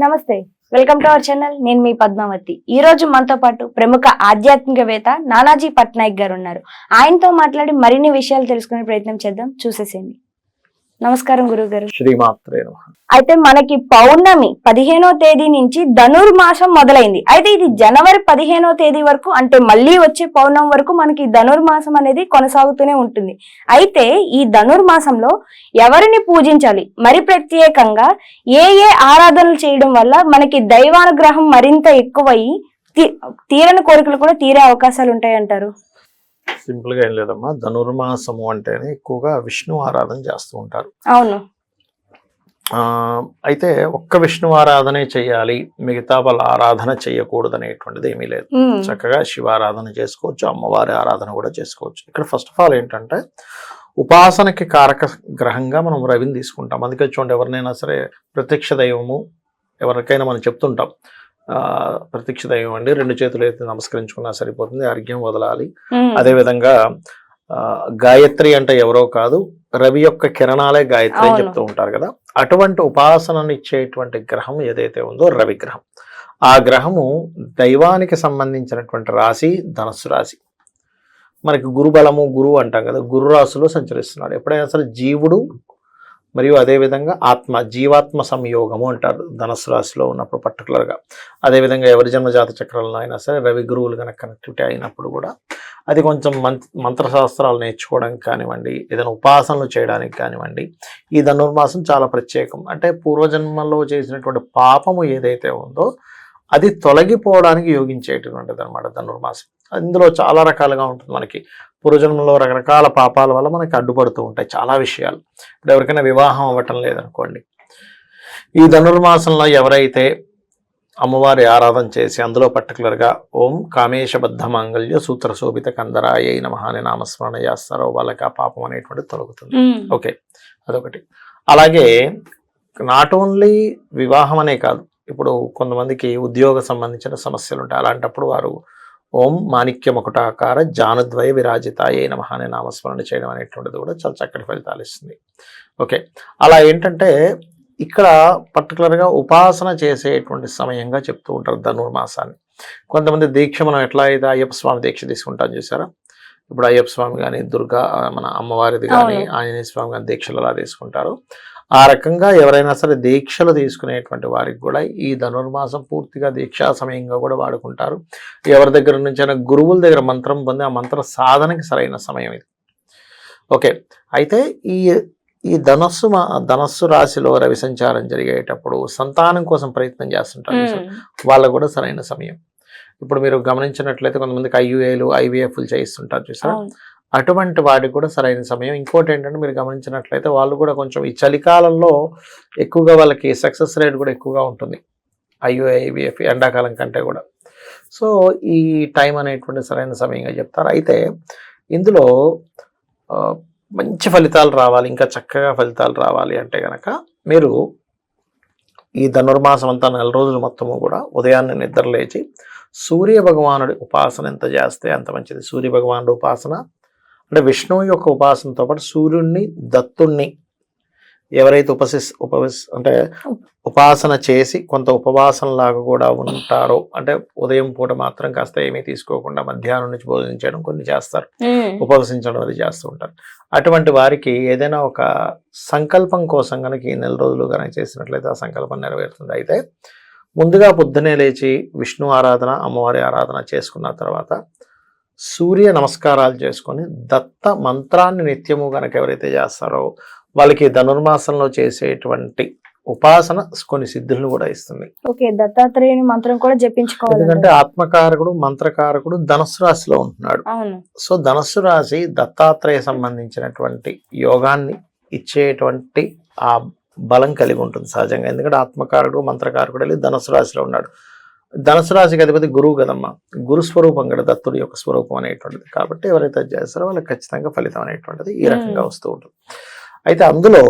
నమస్తే, welcome to our channel. నేను మీ పద్మావతి. ఈ రోజు మనతో పాటు ప్రముఖ ఆధ్యాత్మికవేత్త నానాజీ పట్నాయక్ గారు ఉన్నారు. ఆయనతో మాట్లాడి మరిన్ని విషయాలు తెలుసుకునే ప్రయత్నం చేద్దాం. చూసేసేయండి. నమస్కారం గురువు గారు. శ్రీమాత్రే నమః. అయితే మనకి పౌర్ణమి 15వ తేదీ నుంచి ధనుర్మాసం మొదలైంది. అయితే ఇది జనవరి 15వ తేదీ వరకు, అంటే మళ్ళీ వచ్చే పౌర్ణమి వరకు మనకి ధనుర్మాసం అనేది కొనసాగుతూనే ఉంటుంది. అయితే ఈ ధనుర్మాసంలో ఎవరిని పూజించాలి, మరి ప్రత్యేకంగా ఏ ఆరాధనలు చేయడం వల్ల మనకి దైవానుగ్రహం మరింత ఎక్కువయ్యి తీరని కోరికలు కూడా తీరే అవకాశాలు ఉంటాయంటారు? సింపుల్ గా ఏం లేదమ్మా, ధనుర్మాసము అంటేనే ఎక్కువగా విష్ణు ఆరాధన చేస్తూ ఉంటారు. అవును. అయితే ఒక్క విష్ణు ఆరాధనే చెయ్యాలి, మిగతా వాళ్ళ ఆరాధన చెయ్యకూడదు అనేటువంటిది ఏమీ లేదు. చక్కగా శివారాధన చేసుకోవచ్చు, అమ్మవారి ఆరాధన కూడా చేసుకోవచ్చు. ఇక్కడ ఫస్ట్ ఆఫ్ ఆల్ ఏంటంటే ఉపాసనకి కారక గ్రహంగా మనం రవిని తీసుకుంటాం. అందుకే చూడండి, ఎవరినైనా సరే ప్రత్యక్ష దైవము ఎవరికైనా మనం చెప్తుంటాం, ప్రత్యక్ష దైవం అండి, 2 చేతులు అయితే నమస్కరించుకున్నా సరిపోతుంది, అర్ఘ్యం వదలాలి. అదేవిధంగా గాయత్రి అంటే ఎవరో కాదు, రవి యొక్క కిరణాలే గాయత్రి అని చెప్తూ ఉంటారు కదా. అటువంటి ఉపాసనను ఇచ్చేటువంటి గ్రహం ఏదైతే ఉందో రవి గ్రహం. ఆ గ్రహము దైవానికి సంబంధించినటువంటి రాశి ధనస్సు రాశి. మనకి గురుబలము గురువు అంటాం కదా, గురు రాశిలో సంచరిస్తున్నాడు. ఎప్పుడైనా సరే జీవుడు మరియు అదేవిధంగా జీవాత్మ సంయోగము అంటారు ధనస్సు రాశిలో ఉన్నప్పుడు పర్టికులర్గా. అదేవిధంగా ఎవరి జన్మజాత చక్రాలను అయినా సరే రవి గురువులు కనుక కనెక్టివిటీ అయినప్పుడు కూడా అది కొంచెం మంత్రశాస్త్రాలు నేర్చుకోవడానికి కానివ్వండి, ఏదైనా ఉపాసనలు చేయడానికి కానివ్వండి, ఈ ధనుర్మాసం చాలా ప్రత్యేకం. అంటే పూర్వజన్మలో చేసినటువంటి పాపము ఏదైతే ఉందో అది తొలగిపోవడానికి యోగించేటటువంటిది అనమాట ధనుర్మాసం. ఇందులో చాలా రకాలుగా ఉంటుంది. మనకి పూర్వజన్మలో రకరకాల పాపాల వల్ల మనకి అడ్డుపడుతూ ఉంటాయి చాలా విషయాలు. ఇప్పుడు ఎవరికైనా వివాహం అవ్వటం లేదనుకోండి, ఈ ధనుర్మాసంలో ఎవరైతే అమ్మవారి ఆరాధన చేసి అందులో పర్టికులర్గా ఓం కామేశబద్ధ మాంగళ్య సూత్ర శోభిత కందరాయ నమః అనే నామస్మరణ చేస్తారో వాళ్ళకి ఆ పాపం అనేటువంటిది తొలగుతుంది. ఓకే, అదొకటి. అలాగే నాట్ ఓన్లీ వివాహం అనే కాదు, ఇప్పుడు కొంతమందికి ఉద్యోగ సంబంధించిన సమస్యలు ఉంటాయి. అలాంటప్పుడు వారు ఓం మాణిక్య మకుటాకార జానుద్వయ విరాజితాయ నమః అనే నామస్మరణ చేయడం అనేటువంటిది కూడా చాలా చక్కటి ఫలితాలు ఇస్తుంది. ఓకే, అలా ఏంటంటే ఇక్కడ పర్టికులర్గా ఉపాసన చేసేటువంటి సమయంగా చెప్తూ ఉంటారు ధనుర్మాసాన్ని. కొంతమంది దీక్ష మనం ఎట్లా అయితే అయ్యప్ప స్వామి దీక్ష తీసుకుంటాం చూసారా, ఇప్పుడు అయ్యప్ప స్వామి కానీ దుర్గా మన అమ్మవారిది కానీ ఆంజనేయ స్వామి కానీ దీక్షలు అలా తీసుకుంటారు. ఆ రకంగా ఎవరైనా సరే దీక్షలు తీసుకునేటువంటి వారికి కూడా ఈ ధనుర్మాసం పూర్తిగా దీక్షా సమయంగా కూడా వాడుకుంటారు. ఎవరి దగ్గర నుంచైనా గురువుల దగ్గర మంత్రం పొంది ఆ మంత్ర సాధనకి సరైన సమయం ఇది. ఓకే, అయితే ఈ ధనస్సు రాశిలో రవి సంచారం జరిగేటప్పుడు సంతానం కోసం ప్రయత్నం చేస్తుంటారు, వాళ్ళకు కూడా సరైన సమయం. ఇప్పుడు మీరు గమనించినట్లయితే కొంతమందికి IVFలు చేయిస్తుంటారు చూసారా, అటువంటి వాటికి కూడా సరైన సమయం. ఇంకోటి ఏంటంటే మీరు గమనించినట్లయితే వాళ్ళు కూడా కొంచెం ఈ చలికాలంలో ఎక్కువగా వాళ్ళకి సక్సెస్ రేట్ కూడా ఎక్కువగా ఉంటుంది IVF ఎండాకాలం కంటే కూడా. సో ఈ టైం అనేటువంటి సరైన సమయంగా చెప్తారు. అయితే ఇందులో మంచి ఫలితాలు రావాలి, ఇంకా చక్కగా ఫలితాలు రావాలి అంటే కనుక మీరు ఈ ధనుర్మాసం అంతా 4 రోజులు మొత్తము కూడా ఉదయాన్నే నిద్ర లేచి సూర్య భగవానుడి ఉపాసన ఎంత చేస్తే అంత మంచిది. సూర్య భగవానుడి ఉపాసన అంటే విష్ణువు యొక్క ఉపాసనతో పాటు సూర్యుడిని దత్తుణ్ణి ఎవరైతే అంటే ఉపాసన చేసి కొంత ఉపవాసనలాగా కూడా ఉంటారో, అంటే ఉదయం పూట మాత్రం కాస్త ఏమీ తీసుకోకుండా మధ్యాహ్నం నుంచి భోజనం చేయడం కొన్ని చేస్తారు, ఉపవసించడం అది చేస్తూ ఉంటారు. అటువంటి వారికి ఏదైనా ఒక సంకల్పం కోసం కనుక ఈ 4 రోజులు కనుక చేసినట్లయితే ఆ సంకల్పం నెరవేరుతుంది. అయితే ముందుగా పొద్దునే లేచి విష్ణు ఆరాధన అమ్మవారి ఆరాధన చేసుకున్న తర్వాత సూర్య నమస్కారాలు చేసుకొని దత్త మంత్రాన్ని నిత్యము కనుక ఎవరైతే చేస్తారో వాళ్ళకి ధనుర్మాసంలో చేసేటువంటి ఉపాసన కొన్ని సిద్ధులను కూడా ఇస్తుంది. ఓకే, దత్తాత్రేయుని మంత్రం కూడా జపించుకోవాలి. ఎందుకంటే ఆత్మకారకుడు మంత్రకారకుడు ధనుస్సు రాశిలో ఉంటున్నాడు. సో ధనుస్సు రాశి దత్తాత్రేయ సంబంధించినటువంటి యోగాన్ని ఇచ్చేటువంటి ఆ బలం కలిగి ఉంటుంది సహజంగా. ఎందుకంటే ఆత్మకారకుడు మంత్రకారకుడు వెళ్ళి ధనుస్సు రాశిలో ఉన్నాడు. ధనుసు రాశికి అధిపతి గురువు కదమ్మా, గురు స్వరూపం కదా దత్తుడి యొక్క స్వరూపం అనేటువంటిది. కాబట్టి ఎవరైతే చేస్తారో వాళ్ళకి ఖచ్చితంగా ఫలితం అనేటువంటిది ఈ రకంగా వస్తూ ఉంటుంది. అయితే అందులో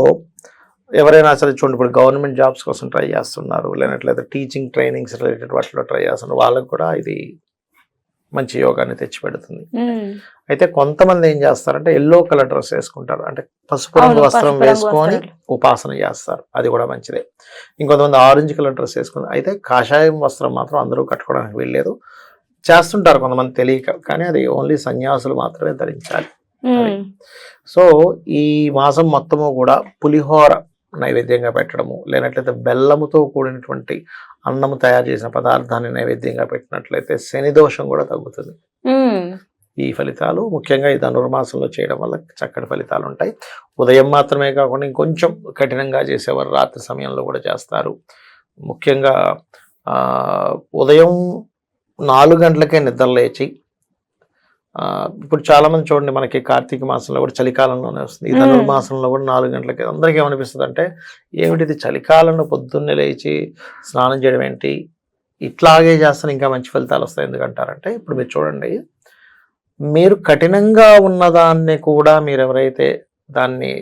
ఎవరైనా సరే చూడండి, ఇప్పుడు గవర్నమెంట్ జాబ్స్ కోసం ట్రై చేస్తున్నారు, లేనట్లయితే టీచింగ్ ట్రైనింగ్స్ రిలేటెడ్ వాటిలో ట్రై చేస్తున్నారు, వాళ్ళకు కూడా ఇది మంచి యోగాన్ని తెచ్చిపెడుతుంది. అయితే కొంతమంది ఏం చేస్తారంటే ఎల్లో కలర్ డ్రెస్ వేసుకుంటారు, అంటే పసుపు రంగు వస్త్రం వేసుకొని ఉపాసన చేస్తారు, అది కూడా మంచిదే. ఇంకొంతమంది ఆరెంజ్ కలర్ డ్రెస్ వేసుకుని, అయితే కాషాయం వస్త్రం మాత్రం అందరూ కట్టుకోవడానికి వీల్లేదు, చేస్తుంటారు కొంతమంది తెలియక, కానీ అది ఓన్లీ సన్యాసులు మాత్రమే ధరించాలి. సో ఈ మాసం మొత్తము కూడా పులిహోర నైవేద్యంగా పెట్టడము, లేనట్లయితే బెల్లముతో కూడినటువంటి అన్నము తయారు చేసిన పదార్థాన్ని నైవేద్యంగా పెట్టినట్లయితే శని దోషం కూడా తగ్గుతుంది. ఈ ఫలితాలు ముఖ్యంగా ఈ ధనుర్మాసంలో చేయడం వల్ల చక్కటి ఫలితాలు ఉంటాయి. ఉదయం మాత్రమే కాకుండా ఇంకొంచెం కఠినంగా చేసేవారు రాత్రి సమయంలో కూడా చేస్తారు. ముఖ్యంగా ఉదయం 4 గంటలకే నిద్ర లేచి, ఇప్పుడు చాలా మంది చూడండి మనకి కార్తీక మాసంలో కూడా చలికాలంలోనే వస్తుంది, ఈ ధనుర్మాసంలో కూడా 4 గంటలకి అందరికీ ఏమనిపిస్తుంది అంటే ఏమిటిది చలికాలంలో పొద్దున్నే లేచి స్నానం చేయడం ఏంటి, ఇట్లాగే చేస్తాను ఇంకా మంచి ఫలితాలు వస్తాయి. ఎందుకంటారంటే ఇప్పుడు మీరు చూడండి, మీరు కఠినంగా ఉన్నదాన్ని కూడా మీరు ఎవరైతే దాన్ని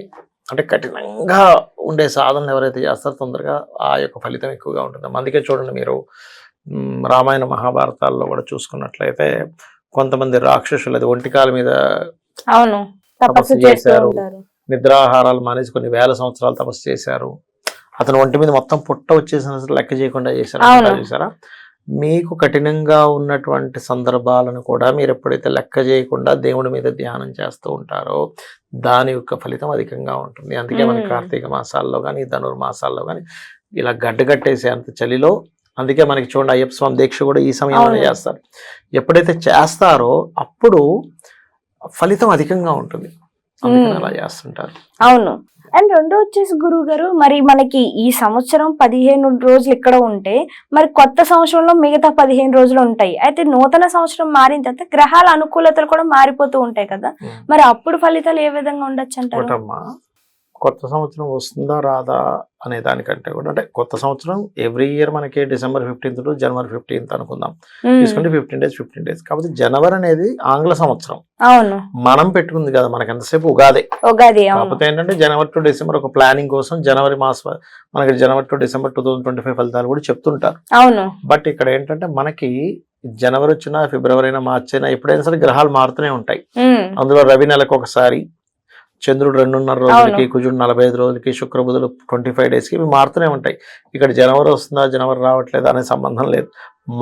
అంటే కఠినంగా ఉండే సాధనలు ఎవరైతే చేస్తారో తొందరగా ఆ యొక్క ఫలితం ఎక్కువగా ఉంటుంది. అందుకే చూడండి మీరు రామాయణ మహాభారతాల్లో కూడా చూసుకున్నట్లయితే కొంతమంది రాక్షసులు అది ఒంటికాల మీద తపస్సు చేశారు, నిద్రాహారాలు మానేసి కొన్ని వేల సంవత్సరాలు తపస్సు చేశారు, అతను ఒంటి మీద మొత్తం పుట్ట వచ్చేసిన లెక్క చేయకుండా చేశారు. చూసారా, మీకు కఠినంగా ఉన్నటువంటి సందర్భాలను కూడా మీరు ఎప్పుడైతే లెక్క చేయకుండా దేవుడి మీద ధ్యానం చేస్తూ ఉంటారో దాని యొక్క ఫలితం అధికంగా ఉంటుంది. అందుకే మన కార్తీక మాసాల్లో కానీ ధనుర్మాసాల్లో కానీ ఇలా గడ్డగట్టేసే అంత చలిలో, అందుకే మనకి చూడండి అయ్యప్ప స్వామి దీక్ష కూడా ఈ సమయంలోనే చేస్తారు. ఎప్పుడైతే చేస్తారో అప్పుడు ఫలితం అధికంగా ఉంటుంది, అందుకని అలా చేస్తుంటారు. అవును. అండ్ రెండో వచ్చేసి గురువు గారు, మరి మనకి ఈ సంవత్సరం 15 రోజులు ఇక్కడ ఉంటే మరి కొత్త సంవత్సరంలో మిగతా 15 రోజులు ఉంటాయి. అయితే నూతన సంవత్సరం మారిన తర్వాత గ్రహాల అనుకూలతలు కూడా మారిపోతూ ఉంటాయి కదా, మరి అప్పుడు ఫలితాలు ఏ విధంగా ఉండొచ్చు అంటారు? కొత్త సంవత్సరం వస్తుందా రాదా అనే దానికంటే కూడా, అంటే కొత్త సంవత్సరం ఎవ్రీ ఇయర్ మనకి December 15th to January 15th అనుకుందాం, తీసుకుంటే 15 days. కాకపోతే జనవరి అనేది ఆంగ్ల సంవత్సరం, మనం పెట్టుకుంది కదా, మనకి ఎంతసేపు ఉగాది. కాకపోతే ఏంటంటే జనవరి టు డిసెంబర్ ఒక ప్లానింగ్ కోసం జనవరి మాసం మనకి జనవరి టు డిసెంబర్ 2025 ఫలితాలు కూడా చెప్తుంటారు. బట్ ఇక్కడ ఏంటంటే మనకి జనవరి వచ్చినా ఫిబ్రవరి అయినా మార్చి అయినా ఎప్పుడైనా సరే గ్రహాలు మారుతూనే ఉంటాయి. అందులో రవి నెలకు ఒకసారి, చంద్రుడు 2.5 రోజులకి, కుజుడు 45 రోజులకి, శుక్రబుధులు 25 డేస్కి ఇవి మారుతూనే ఉంటాయి. ఇక్కడ జనవరి వస్తుందా జనవరి రావట్లేదా అనే సంబంధం లేదు.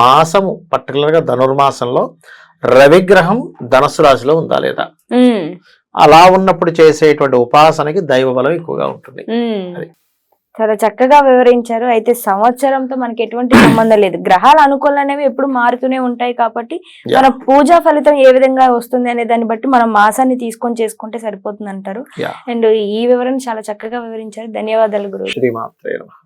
మాసము పర్టికులర్గా ధనుర్మాసంలో రవిగ్రహం ధనస్సు రాశిలో ఉందా లేదా, అలా ఉన్నప్పుడు చేసేటువంటి ఉపాసనకి దైవ బలం ఎక్కువగా ఉంటుంది. అది చాలా చక్కగా వివరించారు. అయితే సంవత్సరంతో మనకి ఎటువంటి సంబంధం లేదు, గ్రహాల అనుకూలలు అనేవి ఎప్పుడు మారుతూనే ఉంటాయి కాబట్టి మన పూజా ఫలితం ఏ విధంగా వస్తుంది అనే దాన్ని బట్టి మనం మాసాన్ని తీసుకొని చేసుకుంటే సరిపోతుంది అంటారు. అండ్ ఈ వివరణ చాలా చక్కగా వివరించారు. ధన్యవాదాలు గురువు. శ్రీమాత్రే నమః.